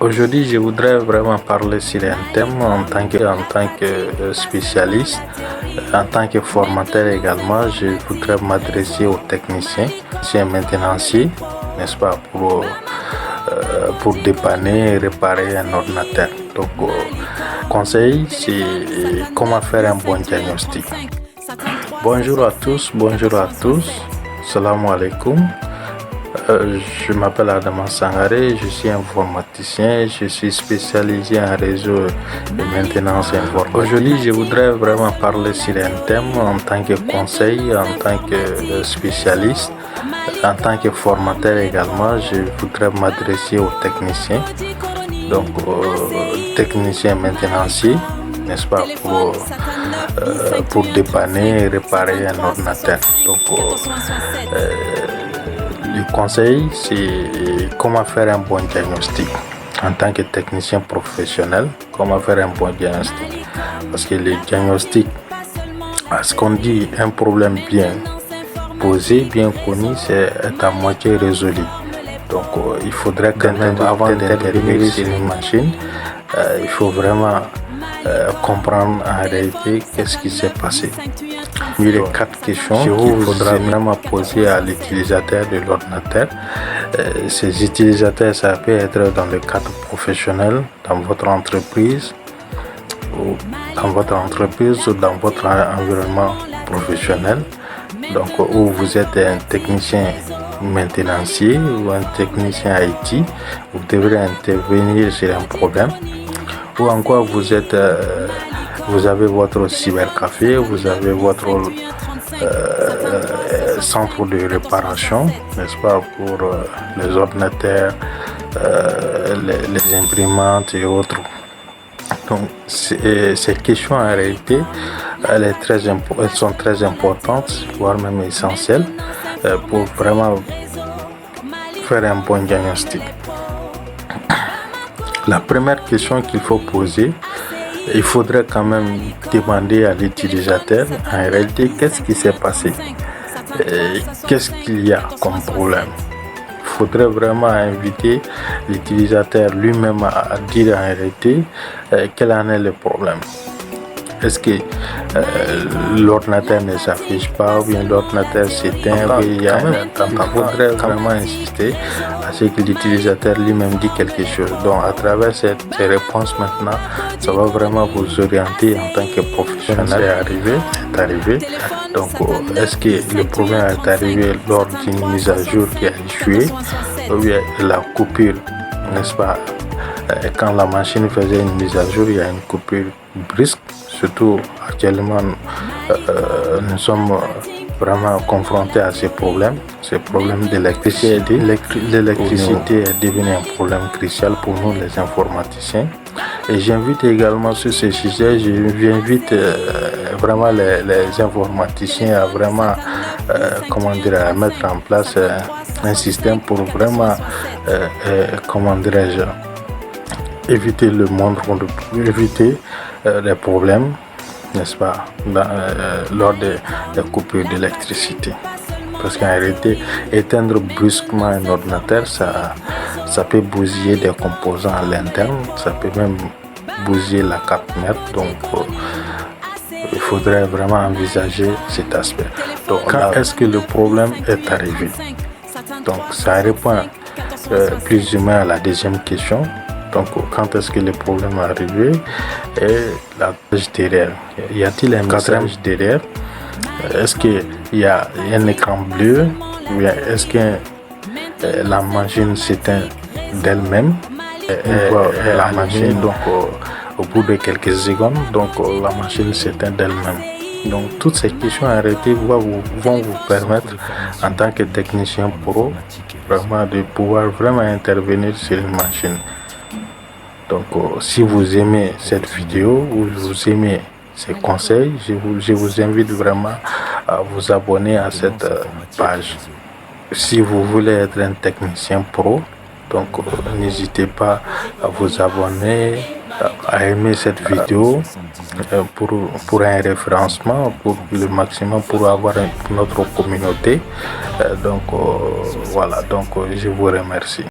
Aujourd'hui, je voudrais vraiment parler sur un thème en tant que spécialiste, en tant que formateur également. Je voudrais m'adresser aux techniciens, c'est un maintenancier, n'est-ce pas, pour dépanner et réparer un ordinateur. Donc, conseil, c'est comment faire un bon diagnostic. Bonjour à tous, salam alaikum. Je m'appelle Adama Sangare, je suis informaticien, je suis spécialisé en réseau de maintenance informatique. Aujourd'hui, je voudrais vraiment parler sur un thème en tant que conseil, en tant que spécialiste, en tant que formateur également. Je voudrais m'adresser aux techniciens, donc techniciens maintenanciers, n'est-ce pas, pour dépanner et réparer un ordinateur. Donc, le conseil, c'est comment faire un bon diagnostic en tant que technicien professionnel, comment faire un bon diagnostic. Parce que le diagnostic, à ce qu'on dit, un problème bien posé, bien connu, c'est à moitié résolu. Donc, il faudrait quand même, avant d'intervenir sur une machine, il faut vraiment comprendre en réalité qu'est-ce qui s'est passé. Il y a 4 questions qu'il faudra vraiment poser à l'utilisateur de l'ordinateur. Ces utilisateurs, ça peut être dans le cadre professionnel, dans votre entreprise, ou dans votre environnement professionnel. Donc, où vous êtes un technicien maintenancier ou un technicien IT, vous devrez intervenir sur un problème. Ou encore vous avez votre cybercafé, vous avez votre centre de réparation, n'est-ce pas, pour les ordinateurs, les imprimantes et autres. Donc ces questions en réalité, elles sont très importantes, voire même essentielles, pour vraiment faire un bon diagnostic. La première question qu'il faut poser, il faudrait quand même demander à l'utilisateur en réalité qu'est-ce qui s'est passé, qu'est-ce qu'il y a comme problème. Il faudrait vraiment inviter l'utilisateur lui-même à dire en réalité quel en est le problème. Est-ce que l'ordinateur ne s'affiche pas ou bien l'ordinateur s'éteint? Il faudrait vraiment insister à ce que l'utilisateur lui-même dit quelque chose. Donc à travers ces réponses maintenant, ça va vraiment vous orienter en tant que professionnel. C'est arrivé. Donc est-ce que le problème est arrivé lors d'une mise à jour qui a échoué ou bien la coupure, n'est-ce pas? Quand la machine faisait une mise à jour, il y a une coupure brusque. Surtout actuellement, nous sommes vraiment confrontés à ces problèmes d'électricité. L'électricité est devenue un problème crucial pour nous les informaticiens. Et j'invite également sur ce sujet, j'invite vraiment les informaticiens à vraiment à mettre en place un système pour vraiment éviter les problèmes, n'est-ce pas, lors des coupures d'électricité. Parce qu'en réalité, éteindre brusquement un ordinateur, ça peut bousiller des composants à l'interne, ça peut même bousiller la carte mère. Donc, il faudrait vraiment envisager cet aspect. Donc, quand est-ce que le problème est arrivé? Donc, ça répond plus ou moins à la deuxième question. Donc, quand est-ce que le problème est arrivé? Et la message derrière. Y a-t-il un message derrière? Est-ce qu'il y a un écran bleu? Ou bien est-ce que la machine s'éteint d'elle-même? La machine, donc, au bout de quelques secondes, donc la machine s'éteint d'elle-même. Donc, toutes ces questions en réalité vont vous permettre, en tant que technicien pro, vraiment de pouvoir vraiment intervenir sur une machine. Donc, si vous aimez cette vidéo ou vous aimez ces conseils, je vous invite vraiment à vous abonner à cette page. Si vous voulez être un technicien pro, donc n'hésitez pas à vous abonner, à aimer cette vidéo pour un référencement, pour le maximum, pour avoir notre communauté. Donc voilà, donc je vous remercie.